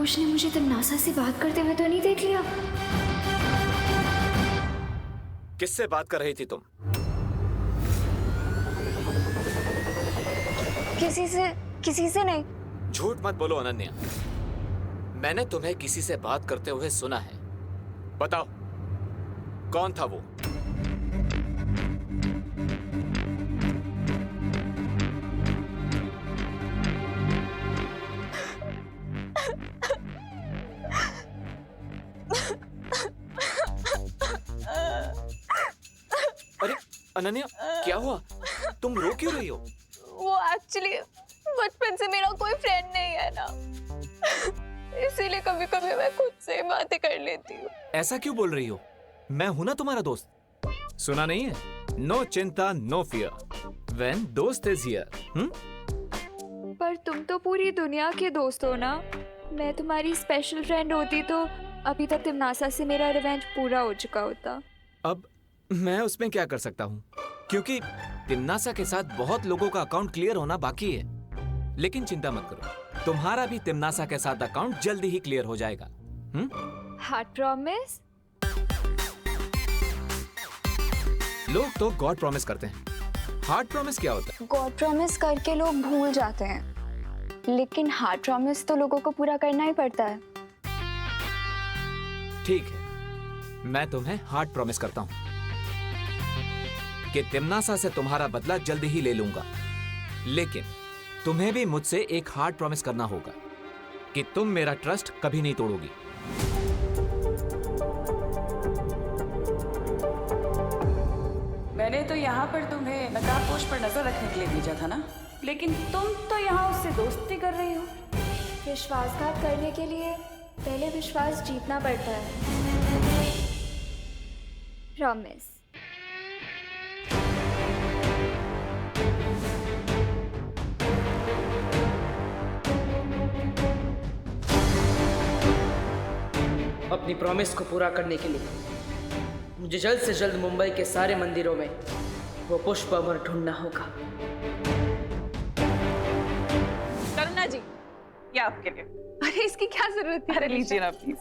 आयुष ने मुझे तमन्नासा से बात करते हुए तो नहीं देख लिया? किससे बात कर रही थी तुम? किसी से नहीं। झूठ मत बोलो अनन्या, मैंने तुम्हें किसी से बात करते हुए सुना है। बताओ कौन था वो? अरे अनन्या, क्या हुआ? तुम रो क्यों रही हो? वो एक्चुअली बचपन से मेरा कोई फ्रेंड नहीं है ना, इसीलिए कभी कभी मैं खुद से बातें कर लेती हूँ। ऐसा क्यों बोल रही हो? मैं हूं ना तुम्हारा दोस्त। सुना नहीं है? नो चिंता नो फियर व्हेन दोस्त इज हियर। पर तुम तो पूरी दुनिया के दोस्त हो ना। मैं तुम्हारी स्पेशल फ्रेंड होती तो अभी तक तमन्नासा से मेरा रिवेंज पूरा हो चुका होता। अब मैं उसमें क्या कर सकता हूँ, क्योंकि तमन्नासा के साथ बहुत लोगों का अकाउंट क्लियर होना बाकी है। लेकिन चिंता मत करो, तुम्हारा भी तमन्नासा के साथ अकाउंट जल्दी ही क्लियर हो जाएगा। Heart promise? लोग तो गॉड प्रॉमिस करते हैं, हार्ट प्रॉमिस क्या होता है? गॉड प्रॉमिस करके लोग भूल जाते हैं, लेकिन हार्ट प्रॉमिस तो लोगों को पूरा करना ही पड़ता है। ठीक है, मैं तुम्हें हार्ट प्रॉमिस करता हूँ कि तमन्नासा से तुम्हारा बदला जल्दी ही ले लूंगा। लेकिन तुम्हें भी मुझसे एक हार्ट प्रॉमिस करना होगा कि तुम मेरा ट्रस्ट कभी नहीं तोड़ोगी। मैंने तो यहाँ पर तुम्हें नकाबपोश पर नजर रखने के लिए भेजा था ना, लेकिन तुम तो यहाँ उससे दोस्ती कर रही हो। विश्वासघात करने के लिए पहले विश्वास जीतना पड़ता है। प्रॉमिस। अपनी प्रॉमिस को पूरा करने के लिए मुझे जल्द से जल्द मुंबई के सारे मंदिरों में वो पुष्प अमर ढूंढना होगा। करुणा जी, ये आपके लिए। अरे इसकी क्या जरूरत है? अरे लीजिए ना प्लीज।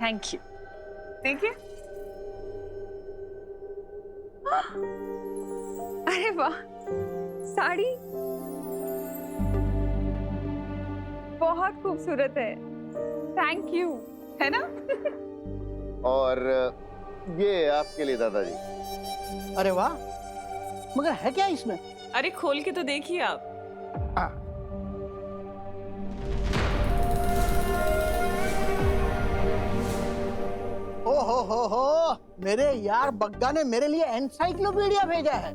Thank you. देखिए। अरे वाह, साड़ी बहुत खूबसूरत है। Thank you. है ना? और ये आपके लिए दादाजी। अरे वाह, मगर है क्या इसमें? अरे खोल के तो देखिए आप। हो मेरे यार बग्गा ने मेरे लिए एनसाइक्लोपीडिया भेजा है।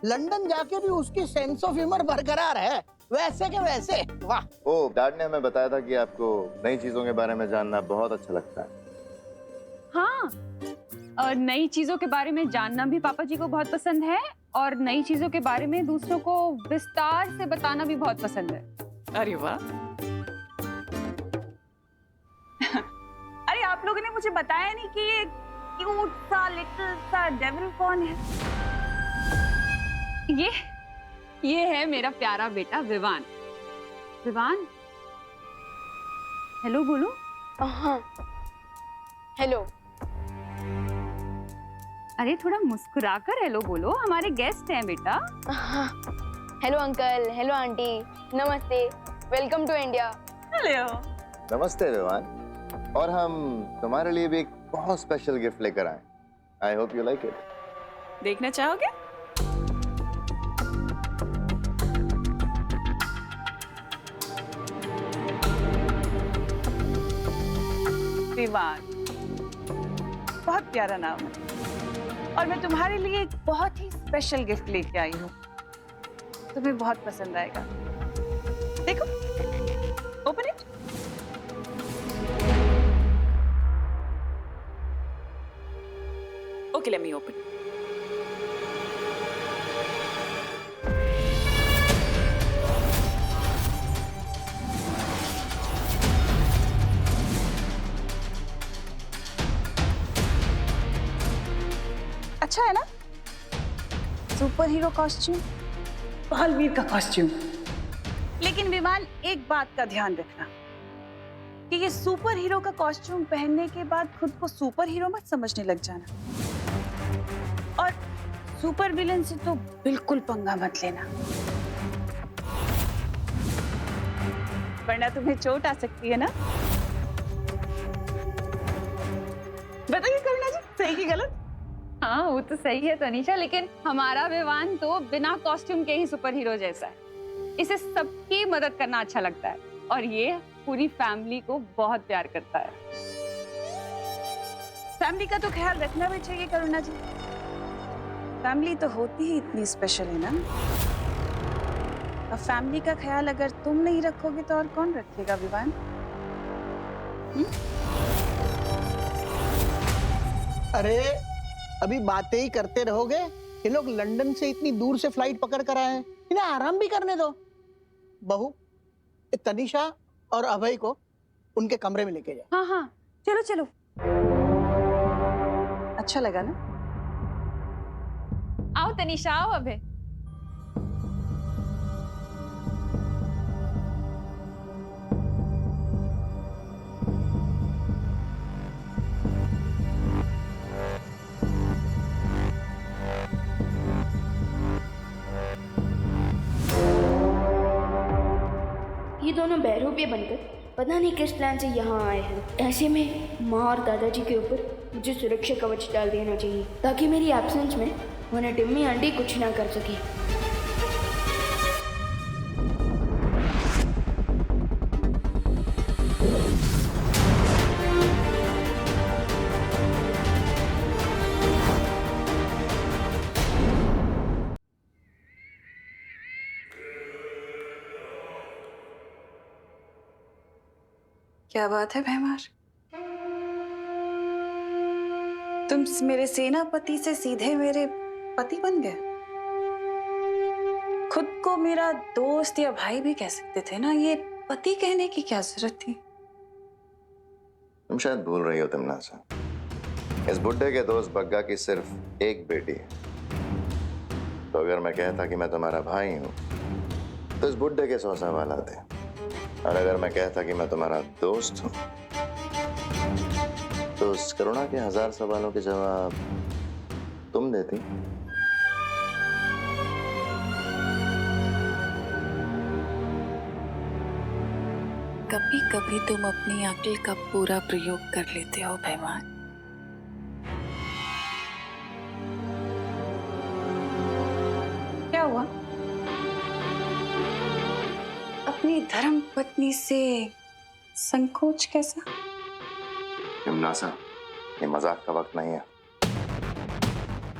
लंदन जाके भी उसकी सेंस ऑफ ह्यूमर बरकरार है, वैसे के वैसे। वाह। ओ, डैड ने हमें बताया था कि आपको नई चीजों के बारे में जानना बहुत अच्छा लगता है। हाँ, और नई चीजों के बारे में जानना भी पापा जी को बहुत पसंद है, और नई चीजों के बारे में दूसरों को विस्तार से बताना भी बहुत पसंद है। अरे वाह। अरे आप लोगों ने मुझे बताया नहीं कि ये क्यूट सा लिटिल सा डेविल कौन है? ये है मेरा प्यारा बेटा विवान। विवान, हेलो बोलो। हाँ, हेलो। अरे थोड़ा मुस्कुराकर हेलो बोलो, हमारे गेस्ट हैं बेटा। हाँ, हेलो अंकल, हेलो आंटी, नमस्ते, वेलकम टू इंडिया। हेलो। नमस्ते विवान। और हम तुम्हारे लिए भी एक बहुत स्पेशल गिफ्ट लेकर आए। I hope you like it. देखना चाहोगे? विवान, बहुत प्यारा नाम है, और मैं तुम्हारे लिए एक बहुत ही स्पेशल गिफ्ट लेके आई हूँ। तुम्हें बहुत पसंद आएगा। देखो, open it. Okay, let me open. अच्छा है ना? सुपर हीरो कॉस्ट्यूम, बालवीर का कॉस्ट्यूम। लेकिन विमान, एक बात का ध्यान रखना, कि ये सुपर हीरो का कॉस्ट्यूम पहनने के बाद खुद को सुपर हीरो मत समझने लग जाना, और सुपर विलन से तो बिल्कुल पंगा मत लेना, वरना तुम्हें चोट आ सकती है ना। बताइए करुणा जी, सही की गलत? हाँ वो तो सही है तनीषा, लेकिन हमारा विवान तो बिना कॉस्ट्यूम के ही सुपर हीरो जैसा है। इसे सबकी मदद करना अच्छा लगता है और ये पूरी फैमिली को बहुत प्यार करता है। फैमिली का तो ख्याल रखना भी चाहिए करुणा जी, फैमिली तो होती ही इतनी स्पेशल है ना। अब फैमिली का ख्याल अगर तुम नहीं रखोगे तो और कौन रखेगा विवान? अरे अभी बातें ही करते रहोगे? ये लोग लंदन से इतनी दूर से फ्लाइट पकड़ कर आए हैं, इन्हें आराम भी करने दो। बहू, तनीषा और अभय को उनके कमरे में लेके जाओ। हाँ हाँ चलो चलो। अच्छा लगा ना? आओ तनीषा, आओ अभय। ये दोनों बहरूपिये बनकर पता नहीं किस प्लान से यहाँ आए हैं। ऐसे में माँ और दादाजी के ऊपर मुझे सुरक्षा कवच डाल देना चाहिए ताकि मेरी एब्सेंस में उन्हें टिम्मी आंटी कुछ ना कर सके। क्या बात है भैमार, तुम मेरे सेनापति से सीधे मेरे पति बन गए। खुद को मेरा दोस्त या भाई भी कह सकते थे ना, ये पति कहने की क्या जरूरत थी? तुम शायद भूल रही हो तिमनासा, इस बुड्ढे के दोस्त बग्गा की सिर्फ एक बेटी है। तो अगर मैं कहता कि मैं तुम्हारा भाई हूं तो इस बुड्ढे के 100 सवाल आते, और अगर मैं कहता कि मैं तुम्हारा दोस्त हूं तो उस करुणा के 1000 सवालों के जवाब तुम देती। कभी कभी तुम अपनी अक्ल का पूरा प्रयोग कर लेते हो भैमान। क्या हुआ? अपनी धर्म पत्नी से संकोच कैसा? तिमनासा, ये मजाक का वक्त नहीं है।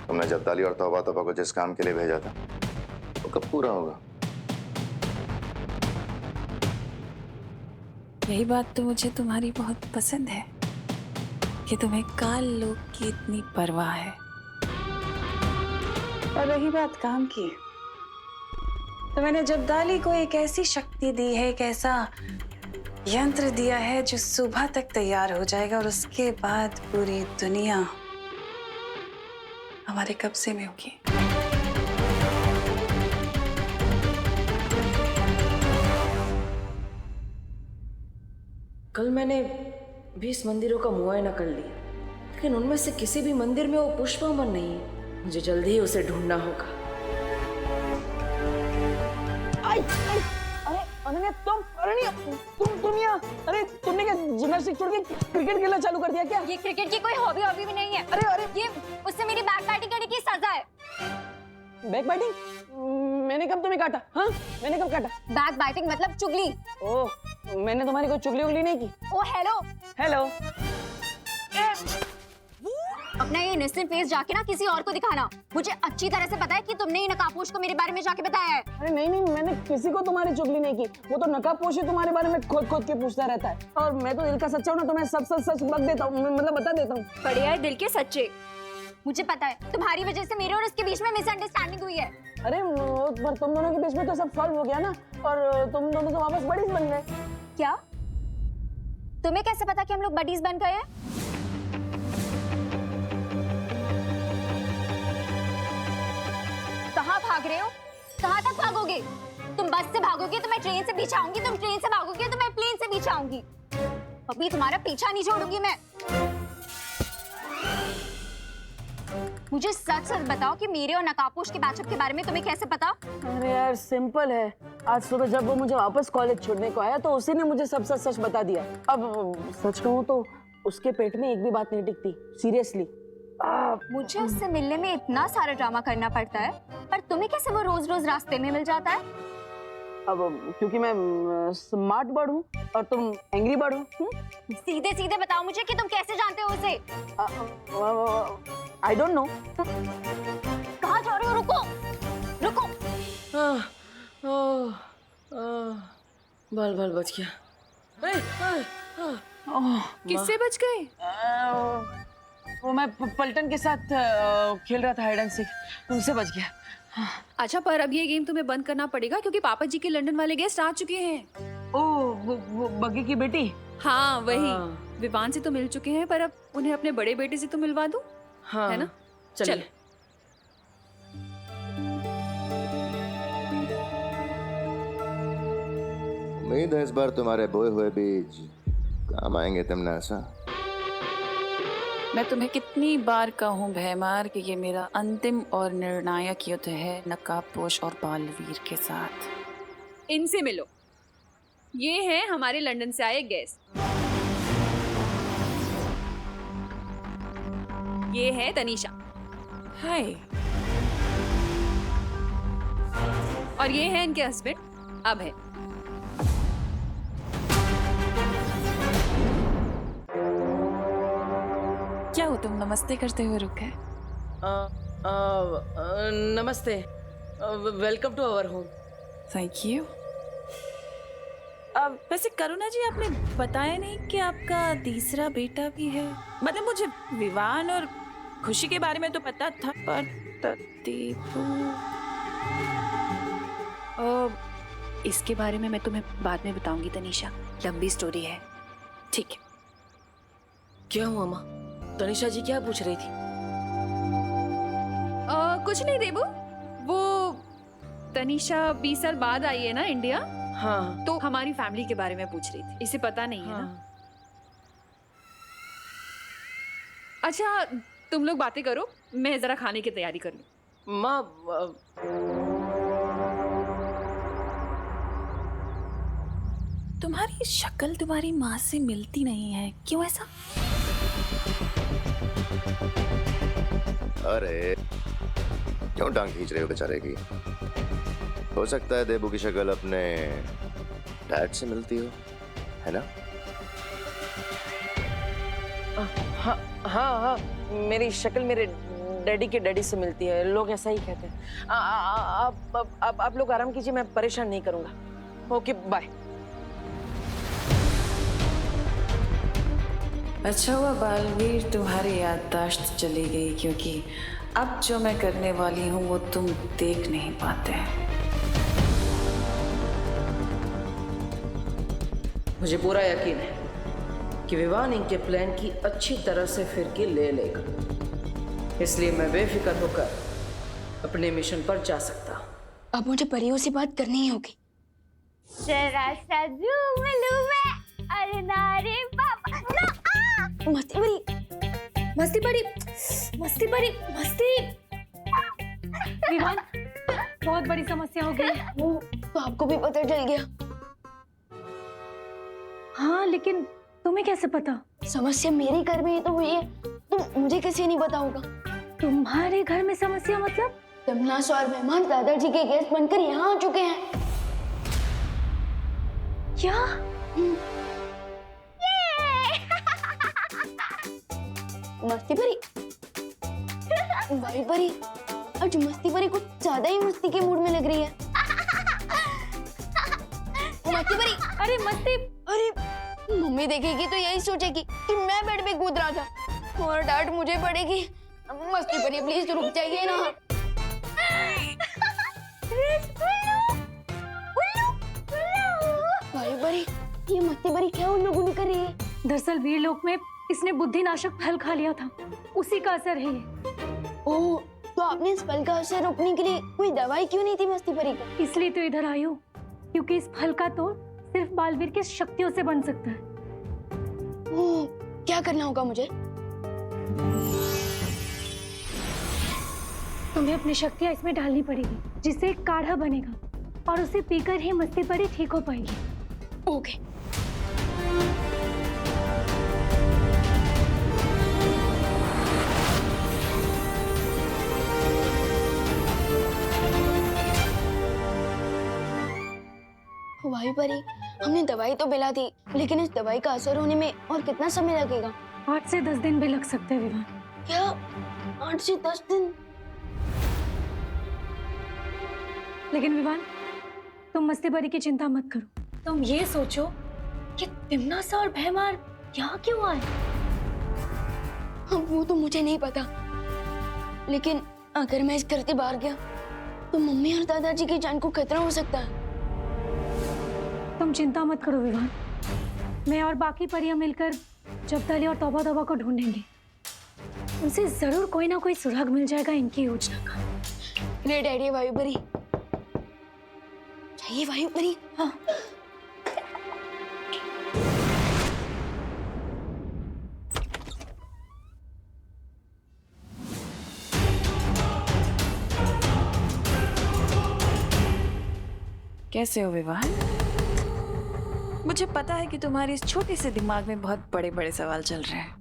तुमने जब्दाली और तौबा तौबा को जिस काम के लिए भेजा था वो कब पूरा होगा? यही बात तो मुझे तुम्हारी बहुत पसंद है कि तुम्हें काल लोक की इतनी परवाह है। और रही बात काम की, तो मैंने जब्दाली को एक ऐसी शक्ति दी है, एक ऐसा यंत्र दिया है जो सुबह तक तैयार हो जाएगा और उसके बाद पूरी दुनिया हमारे कब्जे में होगी। कल मैंने 20 मंदिरों का मुआयना कर लिया, लेकिन उनमें से किसी भी मंदिर में वो पुष्पामन नहीं है। मुझे जल्दी ही उसे ढूंढना होगा। अरे अनन्या, तुम यहाँ? अरे तुमने क्या जिम्नास्टिक छोड़ के क्रिकेट खेलना चालू कर दिया क्या? ये क्रिकेट की कोई हॉबी भी नहीं है। अरे ये उससे मेरी बैक बैटिंग करने की सजा है। Back batting? मैंने कब तुम्हें काटा? हाँ, मैंने कब काटा? बैक बैटिंग मतलब चुगली। ओह, मैंने तुम्हारी कोई चुगली उगली नहीं की। ओ हेलो हेलो। अपना ये इनोसेंट फेस जाके ना किसी और को दिखाना। मुझे अच्छी तरह से पता है कि तुमने ही नकाबपोश को मेरे बारे में जाके बताया है। अरे नहीं, मैंने किसी को तुम्हारी चुगली नहीं की। वो तो नकाबपोश ही तुम्हारे बारे में खोद के पूछता रहता है, और मैं तो दिल का सच्चा हूँ ना, तो मैं सब सच बक देता हूँ, मतलब बता देता हूँ। बढ़िया है दिल के सच्चे। मुझे पता है तुम्हारी वजह से मेरे और उसके बीच में मिसअंडरस्टैंडिंग हुई है। अरे पर तुम दोनों के बीच में तो सब सॉल्व हो गया ना, और तुम दोनों तो वापस बडीज बन गए। क्या? तुम्हें कैसे पता कि हम लोग बडीज बन गए हैं? कहाँ भाग रहे हो? कहाँ तक भागोगे? तुम बस से भागोगे तो मैं ट्रेन से पीछे आऊंगी, तुम ट्रेन से भागोगे तो मैं प्लेन से पीछे आऊंगी। अभी तुम्हारा पीछा नहीं छोड़ूंगी मैं। मुझे सच सच बताओ कि मेरे और नकाबपोश के बैचअप के बारे में तुम्हें कैसे पता? अरे यार सिंपल है, आज सुबह जब वो मुझे वापस कॉलेज छोड़ने को आया तो उसी ने मुझे सब सच सच बता दिया। अब सच कहूँ तो उसके पेट में एक भी बात नहीं टिकती, सीरियसली। मुझे उससे मिलने में इतना सारा ड्रामा करना पड़ता है, पर तुम्हें कैसे वो रोज रोज रास्ते में मिल जाता है? अब क्योंकि मैं स्मार्ट बर्ड हूँ और तुम एंग्री बर्ड हो। सीधे सीधे बताओ मुझे कि तुम कैसे जानते हो उसे? I don't know. कहाँ जा रहे हो? रुको रुको। बाल बच गया। किससे बच गए? वो मैं पलटन के साथ खेल रहा था हाइड एंड सीक, उनसे बच गया। अच्छा, पर अब ये गेम तुम्हें बंद करना पड़ेगा क्योंकि पापा जी के लंदन वाले गेस्ट आ चुके हैं। वो बग्गी की बेटी? हाँ वही। विवान से तो मिल चुके हैं, पर अब उन्हें अपने बड़े बेटे से तो मिलवा दूं। हाँ है ना? चल। उम्मीद है इस बार तुम्हारे बोए हुए बीज काम आएंगे तमन्नासा। मैं तुम्हें कितनी बार कहूँ भैमार कि ये मेरा अंतिम और निर्णायक युद्ध है नकाबपोश और बालवीर के साथ। इनसे मिलो, ये हैं हमारे लंदन से आए गेस्ट। ये है तनीषा। हाय। और ये है इनके हस्बैंड अभय। क्या हो तुम नमस्ते करते हुए रुक गए? नमस्ते, welcome to our home. Thank you. वैसे करुणा जी, आपने बताया नहीं कि आपका तीसरा बेटा भी है। मतलब मुझे विवान और खुशी के बारे में तो पता था, पर इसके बारे में मैं तुम्हें बाद में बताऊंगी तनीषा, लंबी स्टोरी है। ठीक है। क्या हुआ माँ? तनीषा जी क्या पूछ रही थी? कुछ नहीं देबू, वो तनीषा 20 साल बाद आई है ना इंडिया। हाँ। तो हमारी फैमिली के बारे में पूछ रही थी। इसे पता नहीं है ना? अच्छा तुम लोग बातें करो, मैं जरा खाने की तैयारी कर लूं। माँ तुम्हारी शक्ल तुम्हारी माँ से मिलती नहीं है, क्यों ऐसा? अरे क्यों टांग खींच रहे हो बेचारे की? हो सकता है देबू की शक्ल अपने डैड से मिलती हो, है ना? हाँ हाँ हाँ, मेरी शक्ल मेरे डैडी के डैडी से मिलती है, लोग ऐसा ही कहते हैं। आप लोग आराम कीजिए, मैं परेशान नहीं करूंगा। Okay bye. अच्छा हुआ बालवीर तुम्हारी याददाश्त चली गई, क्योंकि अब जो मैं करने वाली हूँ वो तुम देख नहीं पाते। मुझे पूरा यकीन है कि विवान इनके प्लान की अच्छी तरह से फिरकी ले लेगा, इसलिए मैं बेफिक्र होकर अपने मिशन पर जा सकता हूँ। अब मुझे परियों से बात करनी ही होगी। जरा सा झूम लूं मैं, अरे नारे पापा ना। मस्ती बड़ी मस्ती बड़ी मस्ती बड़ी मस्ती। विवान, बहुत बड़ी समस्या हो गई। तो आपको भी पता चल गया? हाँ, लेकिन तुम्हें कैसे पता? समस्या मेरे घर में ही तो हुई है, तो मुझे कैसे नहीं पता होगा? तुम्हारे घर में समस्या मतलब? तमन्नासा और मेहमान दादाजी के गेस्ट बनकर यहाँ आ चुके हैं। क्या? मस्ती परी, वाई परी, आज मस्ती परी कुछ ज्यादा ही मस्ती के मूड में लग रही है। मस्ती परी, अरे मस्ती, अरे मम्मी देखेगी तो यही सोचेगी कि मैं बेड पे कूद रहा था और डांट मुझे पड़ेगी। मस्ती परी प्लीज रुक जाइए ना। वाई परी, ये मस्ती परी क्या उन लोगों ने कर रही है? दरअसल वीरलोक में इसने बुद्धिनाशक फल खा लिया था, उसी का असर है ये। ओह, तो आपने इस फल का असर रोकने के लिए कोई दवाई क्यों नहीं थी मस्ती परी को? इसलिए तो इधर आई हूँ, क्योंकि इस फल का तोड़ सिर्फ बालवीर की शक्तियों से बन सकता है। क्या करना होगा मुझे? तुम्हें अपनी शक्तियाँ इसमें डालनी पड़ेगी, जिससे एक काढ़ा बनेगा और उसे पीकर ही मस्ती बड़ी ठीक हो पाएगी। ओके। वायु परी, हमने दवाई तो पिला दी, लेकिन इस दवाई का असर होने में और कितना समय लगेगा? 8 से 10 दिन भी लग सकते हैं विवान। क्या 8 से 10 दिन? लेकिन विवान, तुम मस्ती परी की चिंता मत करो। तुम ये सोचो कि तिम्नासा और भैमार यहाँ क्यों आए? वो तो मुझे नहीं पता, लेकिन अगर मैं इस घर से बाहर गया तो मम्मी और दादाजी की जान को खतरा हो सकता है। तुम चिंता मत करो विवान, मैं और बाकी परियां मिलकर जब्दली और तौबा तौबा को ढूंढेंगे। उनसे जरूर कोई ना कोई सुराग मिल जाएगा इनकी योजना का। रे डैडी, वायु परी चाहिए। वायु परी, हाँ। कैसे हो विवान? मुझे पता है कि तुम्हारे इस छोटे से दिमाग में बहुत बड़े बड़े सवाल चल रहे हैं,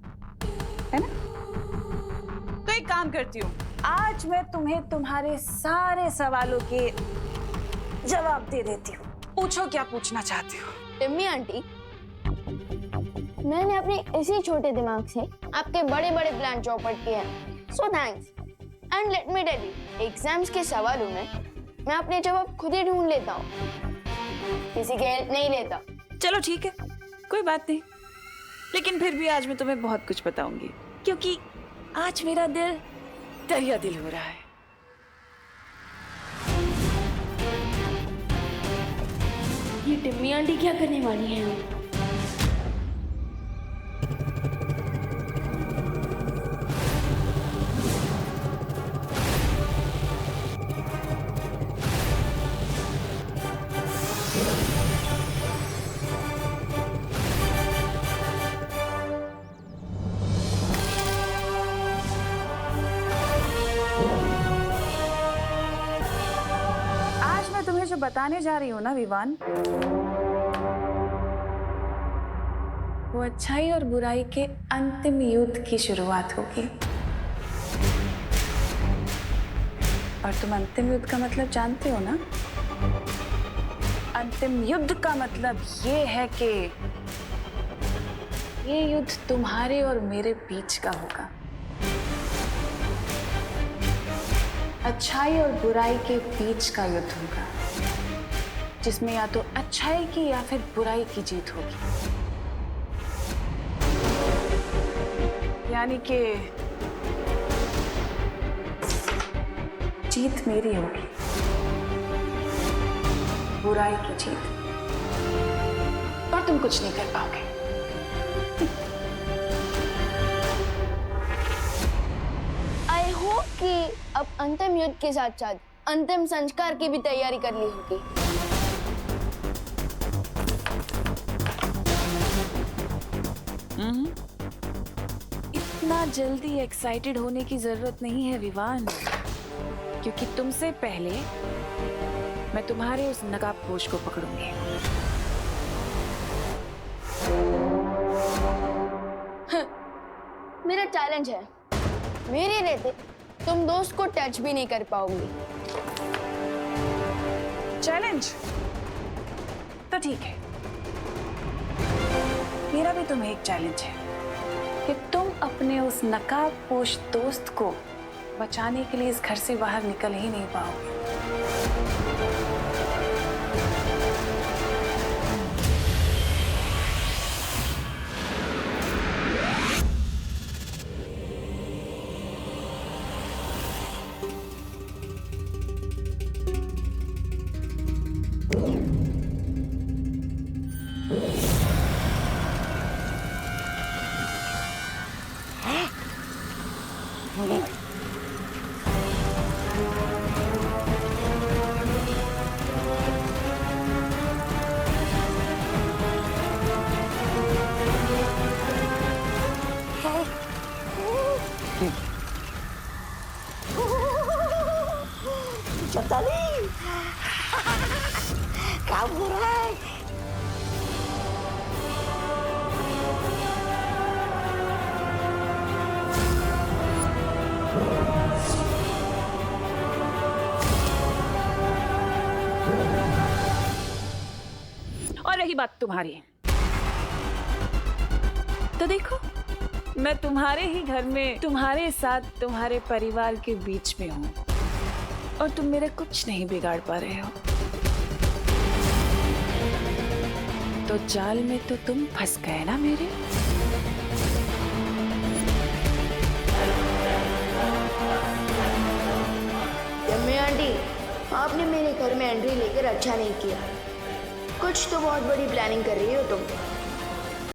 है ना? तो एक काम करती हूँ, आज मैं तुम्हें तुम्हारे सारे सवालों के जवाब दे देती हूँ। पूछो क्या पूछना चाहती हो। टिम्मी आंटी, मैंने अपने इसी छोटे दिमाग से आपके बड़े बड़े प्लान चौपट किए हैं। So thanks. And let me tell you, exams के सवालों में मैं अपने जवाब खुद ही ढूंढ लेता हूँ, किसी की हेल्प नहीं लेता। चलो ठीक है, कोई बात नहीं, लेकिन फिर भी आज मैं तुम्हें बहुत कुछ बताऊंगी, क्योंकि आज मेरा दिल दरिया दिल हो रहा है। ये टिम्मी आंटी क्या करने वाली है? जो बताने जा रही हूँ ना विवान, वो अच्छाई और बुराई के अंतिम युद्ध की शुरुआत होगी। और तुम अंतिम युद्ध का मतलब जानते हो ना? अंतिम युद्ध का मतलब ये है कि ये युद्ध तुम्हारे और मेरे बीच का होगा। अच्छाई और बुराई के बीच का युद्ध होगा, जिसमें या तो अच्छाई की या फिर बुराई की जीत होगी। यानी कि जीत मेरी होगी, बुराई की जीत, और तुम कुछ नहीं कर पाओगे। आई होप कि अब अंतिम युद्ध के साथ साथ अंतिम संस्कार की भी तैयारी कर ली होगी। इतना जल्दी एक्साइटेड होने की जरूरत नहीं है विवान, क्योंकि तुमसे पहले मैं तुम्हारे उस नकाबपोश को पकड़ूंगी। मेरा चैलेंज है, मेरे रहते तुम दोस्त को टच भी नहीं कर पाओगी। चैलेंज तो ठीक है, मेरा भी तुम्हें एक चैलेंज है कि तुम अपने उस नकाबपोश दोस्त को बचाने के लिए इस घर से बाहर निकल ही नहीं पाओगे। और रही बात तुम्हारी, तो देखो मैं तुम्हारे ही घर में तुम्हारे साथ तुम्हारे परिवार के बीच में हूँ और तुम मेरा कुछ नहीं बिगाड़ पा रहे हो। तो जाल में तो तुम फंस गए ना मेरे। यम्मी आंटी, आपने मेरे घर में एंट्री लेकर अच्छा नहीं किया। कुछ तो बहुत बड़ी प्लानिंग कर रही हो तुम।